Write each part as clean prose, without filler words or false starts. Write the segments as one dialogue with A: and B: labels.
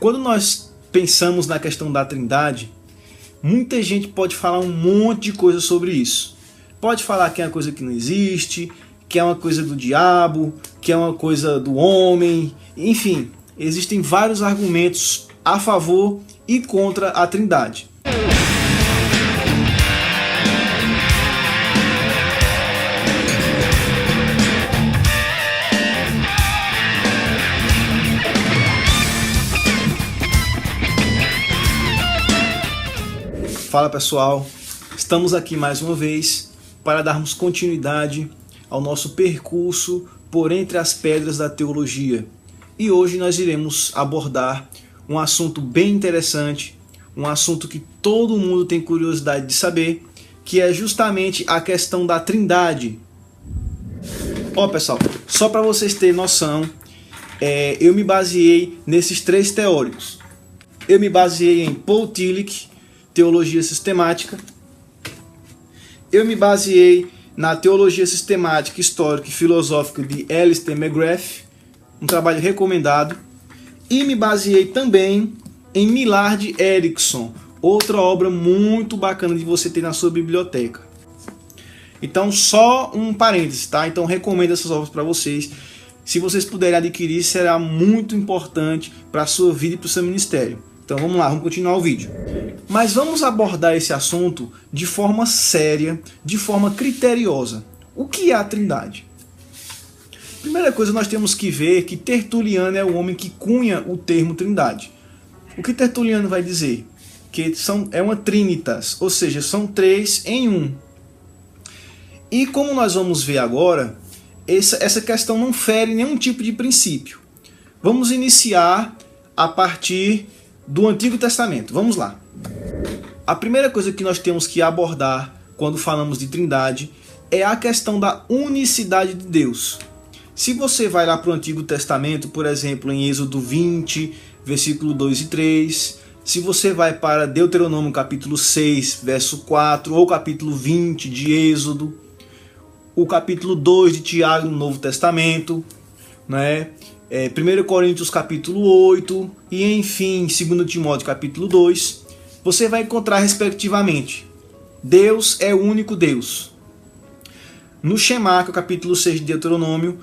A: Quando nós pensamos na questão da Trindade, muita gente pode falar um monte de coisa sobre isso. Pode falar que é uma coisa que não existe, que é uma coisa do diabo, que é uma coisa do homem, enfim, existem vários argumentos a favor e contra a Trindade. Fala pessoal, estamos aqui mais uma vez para darmos continuidade ao nosso percurso por entre as pedras da teologia. E hoje nós iremos abordar um assunto bem interessante, um assunto que todo mundo tem curiosidade de saber, que é justamente a questão da Trindade. Ó pessoal, só para vocês terem noção, eu me baseei nesses três teóricos. Eu me baseei em Paul Tillich, Teologia Sistemática. Eu me baseei na Teologia Sistemática, Histórica e Filosófica de Alistair McGrath, um trabalho recomendado. E me baseei também em Millard Erickson, outra obra muito bacana de você ter na sua biblioteca. Então, só um parênteses, tá? Então, recomendo essas obras para vocês. Se vocês puderem adquirir, será muito importante para a sua vida e para o seu ministério. Então vamos lá, vamos continuar o vídeo. Mas vamos abordar esse assunto de forma séria, de forma criteriosa. O que é a Trindade? Primeira coisa, nós temos que ver que Tertuliano é o homem que cunha o termo Trindade. O que Tertuliano vai dizer? Que é uma trinitas, ou seja, são três em um. E como nós vamos ver agora, essa questão não fere nenhum tipo de princípio. Vamos iniciar a partir do Antigo Testamento. Vamos lá. A primeira coisa que nós temos que abordar quando falamos de Trindade é a questão da unicidade de Deus. Se você vai lá para o Antigo Testamento, por exemplo, em Êxodo 20, versículo 2 e 3, se você vai para Deuteronômio capítulo 6, verso 4, ou capítulo 20 de Êxodo, o capítulo 2 de Tiago no Novo Testamento, né? 1 Coríntios capítulo 8 e enfim 2 Timóteo capítulo 2, você vai encontrar respectivamente Deus é o único Deus. No Shema, que é o capítulo 6 de Deuteronômio,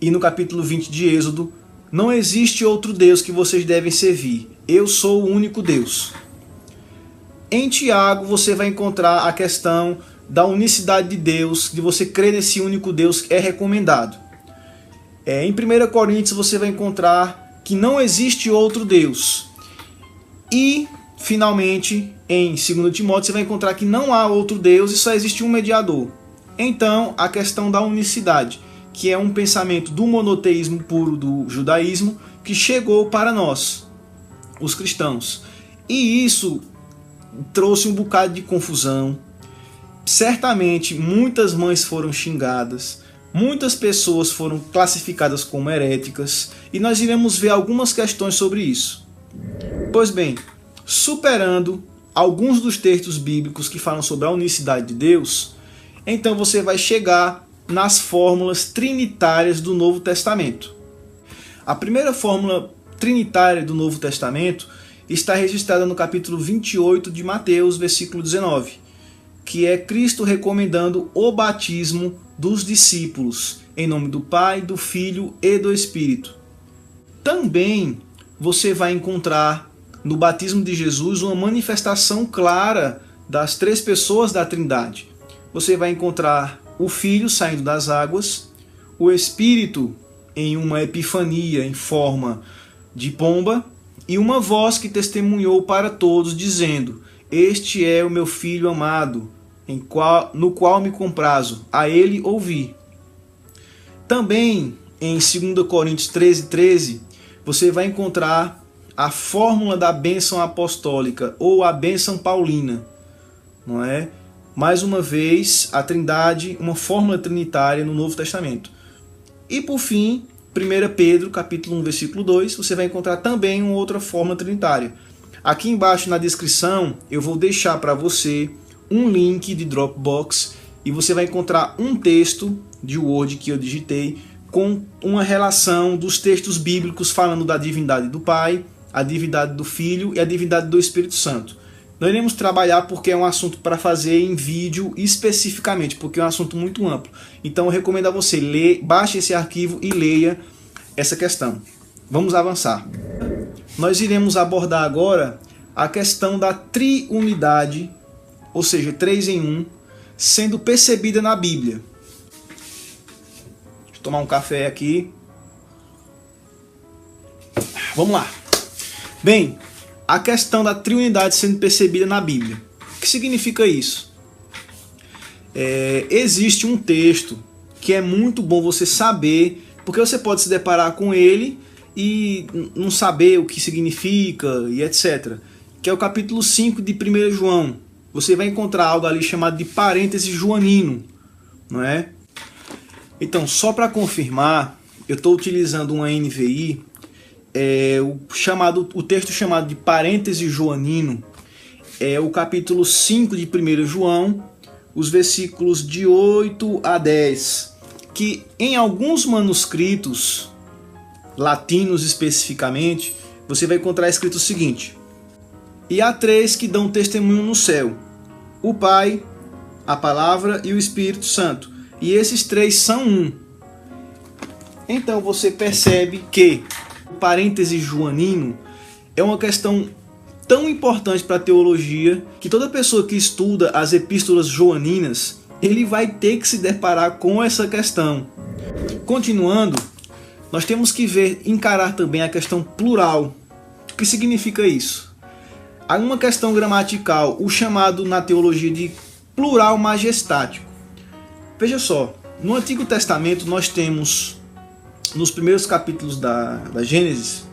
A: e no capítulo 20 de Êxodo, não existe outro Deus que vocês devem servir. Eu sou o único Deus. Em Tiago você vai encontrar a questão da unicidade de Deus, de você crer nesse único Deus que é recomendado. Em 1 Coríntios você vai encontrar que não existe outro Deus. E, finalmente, em 2 Timóteo você vai encontrar que não há outro Deus e só existe um mediador. Então, a questão da unicidade, que é um pensamento do monoteísmo puro do judaísmo, que chegou para nós, os cristãos. E isso trouxe um bocado de confusão. Certamente, muitas mães foram xingadas. Muitas pessoas foram classificadas como heréticas e nós iremos ver algumas questões sobre isso. Pois bem, superando alguns dos textos bíblicos que falam sobre a unicidade de Deus, então você vai chegar nas fórmulas trinitárias do Novo Testamento. A primeira fórmula trinitária do Novo Testamento está registrada no capítulo 28 de Mateus, versículo 19, que é Cristo recomendando o batismo dos discípulos, em nome do Pai, do Filho e do Espírito. Também você vai encontrar no batismo de Jesus uma manifestação clara das três pessoas da Trindade. Você vai encontrar o Filho saindo das águas, o Espírito em uma epifania em forma de pomba e uma voz que testemunhou para todos dizendo: "Este é o meu Filho amado, no qual me comprazo, a ele ouvi." Também em 2 Coríntios 13, você vai encontrar a fórmula da bênção apostólica ou a bênção paulina, não é? Mais uma vez, a Trindade, uma fórmula trinitária no Novo Testamento. E por fim, 1 Pedro, capítulo 1, versículo 2, você vai encontrar também uma outra fórmula trinitária. Aqui embaixo na descrição eu vou deixar para você um link de Dropbox e você vai encontrar um texto de Word que eu digitei com uma relação dos textos bíblicos falando da divindade do Pai a divindade do Filho e a divindade do Espírito Santo. Nós iremos trabalhar porque é um assunto para fazer em vídeo especificamente, porque é um assunto muito amplo. Então eu recomendo a você baixe esse arquivo e leia essa questão. Vamos avançar. Nós iremos abordar agora a questão da triunidade, ou seja, 3 em 1, sendo percebida na Bíblia. Deixa eu tomar um café aqui. Vamos lá. Bem, a questão da triunidade sendo percebida na Bíblia. O que significa isso? Existe um texto que é muito bom você saber, porque você pode se deparar com ele e não saber o que significa e etc. Que é o capítulo 5 de 1 João. Você vai encontrar algo ali chamado de parêntese joanino, não é? Então, só para confirmar, eu estou utilizando uma NVI, o texto chamado de parêntese joanino é o capítulo 5 de 1 João, os versículos de 8 a 10, que em alguns manuscritos, latinos especificamente, você vai encontrar escrito o seguinte: e há 3 que dão testemunho no céu, o Pai, a Palavra e o Espírito Santo, e esses 3 são um. Então você percebe que o parêntese joanino é uma questão tão importante para a teologia que toda pessoa que estuda as epístolas joaninas, ele vai ter que se deparar com essa questão. Continuando, nós temos que encarar também a questão plural. O que significa isso? Há uma questão gramatical, o chamado na teologia de plural majestático. Veja só, no Antigo Testamento nós temos, nos primeiros capítulos da Gênesis,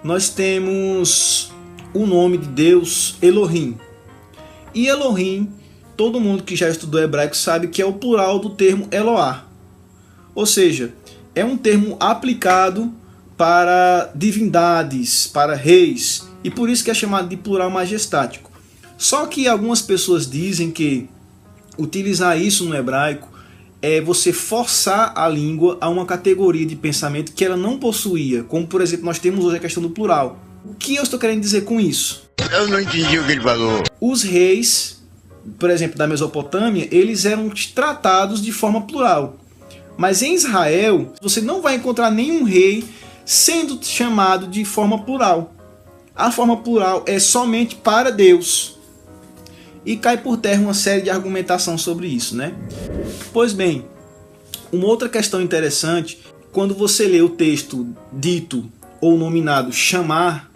A: nós temos o nome de Deus, Elohim. E Elohim, todo mundo que já estudou hebraico sabe que é o plural do termo Eloá. Ou seja, é um termo aplicado para divindades, para reis, e por isso que é chamado de plural majestático. Só que algumas pessoas dizem que utilizar isso no hebraico é você forçar a língua a uma categoria de pensamento que ela não possuía, como por exemplo nós temos hoje a questão do plural. O que eu estou querendo dizer com isso?
B: Eu não entendi o que ele falou.
A: Os reis, por exemplo, da Mesopotâmia, eles eram tratados de forma plural. Mas em Israel, você não vai encontrar nenhum rei sendo chamado de forma plural. A forma plural é somente para Deus. E cai por terra uma série de argumentação sobre isso, né? Pois bem, uma outra questão interessante, quando você lê o texto dito ou nominado chamar,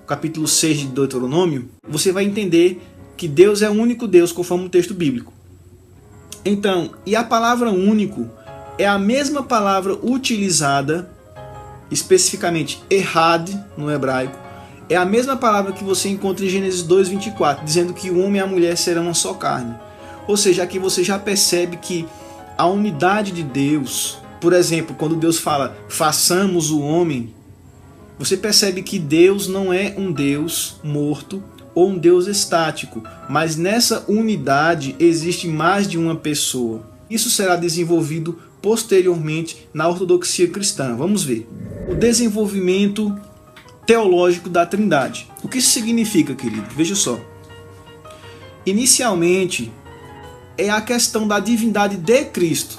A: capítulo 6 de Deuteronômio, você vai entender que Deus é o único Deus, conforme o texto bíblico. Então, e a palavra único é a mesma palavra utilizada, especificamente errad no hebraico, é a mesma palavra que você encontra em Gênesis 2:24, dizendo que o homem e a mulher serão uma só carne. Ou seja, aqui você já percebe que a unidade de Deus, por exemplo, quando Deus fala, façamos o homem, você percebe que Deus não é um Deus morto ou um Deus estático, mas nessa unidade existe mais de uma pessoa. Isso será desenvolvido posteriormente na ortodoxia cristã. Vamos ver. O desenvolvimento teológico da Trindade. O que isso significa, querido? Veja só. Inicialmente, é a questão da divindade de Cristo.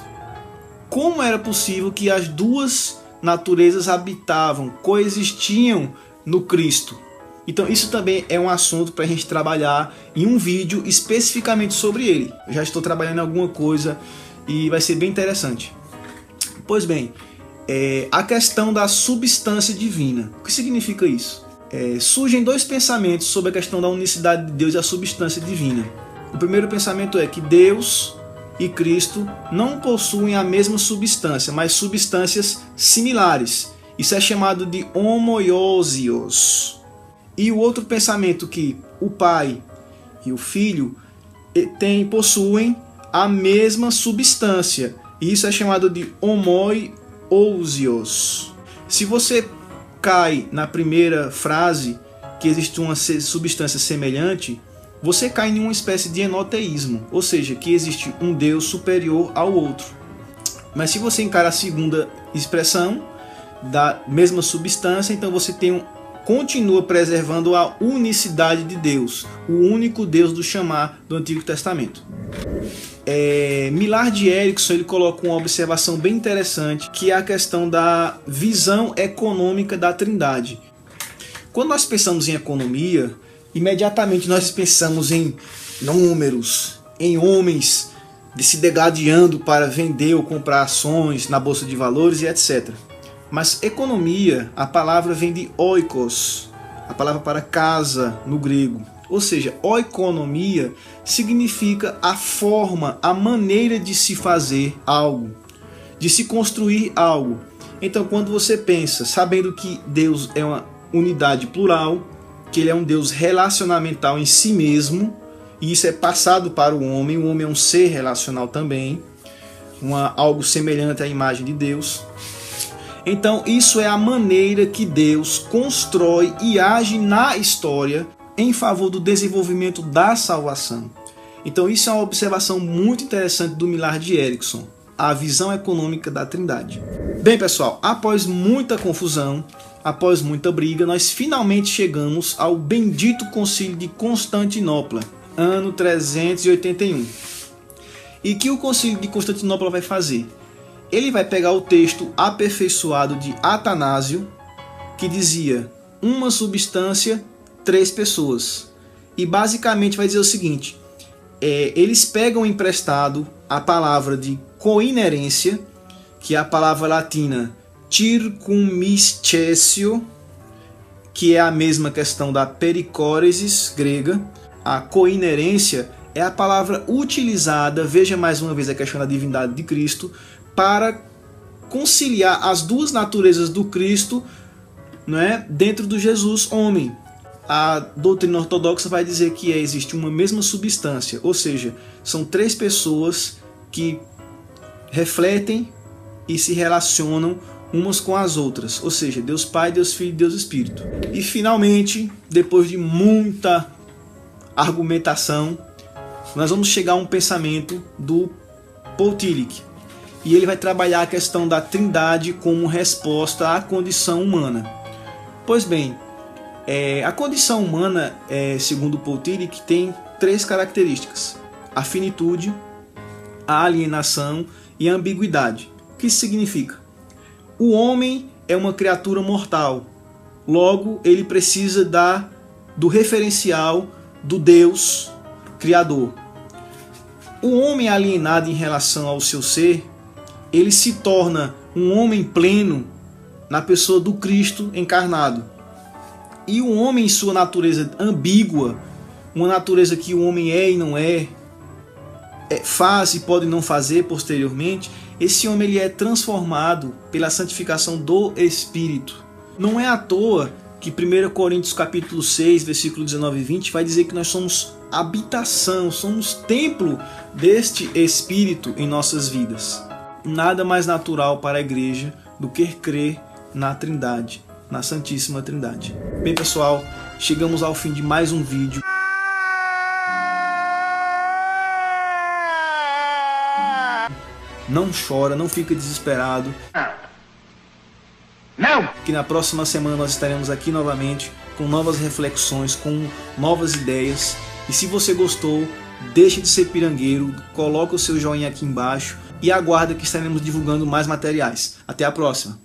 A: Como era possível que as duas naturezas habitavam, coexistiam no Cristo? Então isso também é um assunto para a gente trabalhar em um vídeo especificamente sobre ele. Eu já estou trabalhando em alguma coisa e vai ser bem interessante. Pois bem, a questão da substância divina. O que significa isso? Surgem 2 pensamentos sobre a questão da unicidade de Deus e a substância divina. O primeiro pensamento é que Deus e Cristo não possuem a mesma substância, mas substâncias similares. Isso é chamado de homoiousios. E o outro pensamento que o Pai e o Filho possuem a mesma substância. E isso é chamado de homoiousios. Se você cai na primeira frase, que existe uma substância semelhante, você cai em uma espécie de enoteísmo, ou seja, que existe um Deus superior ao outro. Mas se você encara a segunda expressão, da mesma substância, então você tem continua preservando a unicidade de Deus, o único Deus do chamar do Antigo Testamento. Millard Erickson ele coloca uma observação bem interessante, que é a questão da visão econômica da Trindade. Quando nós pensamos em economia, imediatamente nós pensamos em números, em homens se degadiando para vender ou comprar ações na bolsa de valores e etc. Mas economia, a palavra vem de oikos, a palavra para casa no grego. Ou seja, oikonomia significa a forma, a maneira de se fazer algo, de se construir algo. Então, quando você pensa, sabendo que Deus é uma unidade plural, que Ele é um Deus relacionamental em si mesmo, e isso é passado para o homem é um ser relacional também, algo semelhante à imagem de Deus. Então, isso é a maneira que Deus constrói e age na história em favor do desenvolvimento da salvação. Então, isso é uma observação muito interessante do Millard Erickson, a visão econômica da Trindade. Bem, pessoal, após muita confusão, após muita briga, nós finalmente chegamos ao bendito Concílio de Constantinopla, ano 381. E que o Concílio de Constantinopla vai fazer? Ele vai pegar o texto aperfeiçoado de Atanásio, que dizia uma substância, 3 pessoas. E basicamente vai dizer o seguinte, eles pegam emprestado a palavra de coinerência, que é a palavra latina circummiscessio, que é a mesma questão da pericóresis grega. A coinerência é a palavra utilizada, veja mais uma vez a questão da divindade de Cristo, para conciliar as duas naturezas do Cristo, né, dentro do Jesus homem. A doutrina ortodoxa vai dizer que existe uma mesma substância, ou seja, são 3 pessoas que refletem e se relacionam umas com as outras, ou seja, Deus Pai, Deus Filho e Deus Espírito. E finalmente, depois de muita argumentação, nós vamos chegar a um pensamento do Paul Tillich, e ele vai trabalhar a questão da Trindade como resposta à condição humana. Pois bem, a condição humana, segundo Paul Tillich, tem 3 características: a finitude, a alienação e a ambiguidade. O que isso significa? O homem é uma criatura mortal, logo ele precisa do referencial do Deus Criador. O homem alienado em relação ao seu ser, ele se torna um homem pleno na pessoa do Cristo encarnado. E o homem em sua natureza ambígua, uma natureza que o homem é e não faz e pode não fazer posteriormente, esse homem ele é transformado pela santificação do Espírito. Não é à toa que 1 Coríntios capítulo 6, versículo 19 e 20 vai dizer que nós somos habitação, somos templo deste Espírito em nossas vidas. Nada mais natural para a igreja do que crer na Trindade, na Santíssima Trindade. Bem, pessoal, chegamos ao fim de mais um vídeo. Não chora, não fica desesperado. Não! Que na próxima semana nós estaremos aqui novamente com novas reflexões, com novas ideias. E se você gostou, deixe de ser pirangueiro, coloque o seu joinha aqui embaixo e aguarda que estaremos divulgando mais materiais. Até a próxima!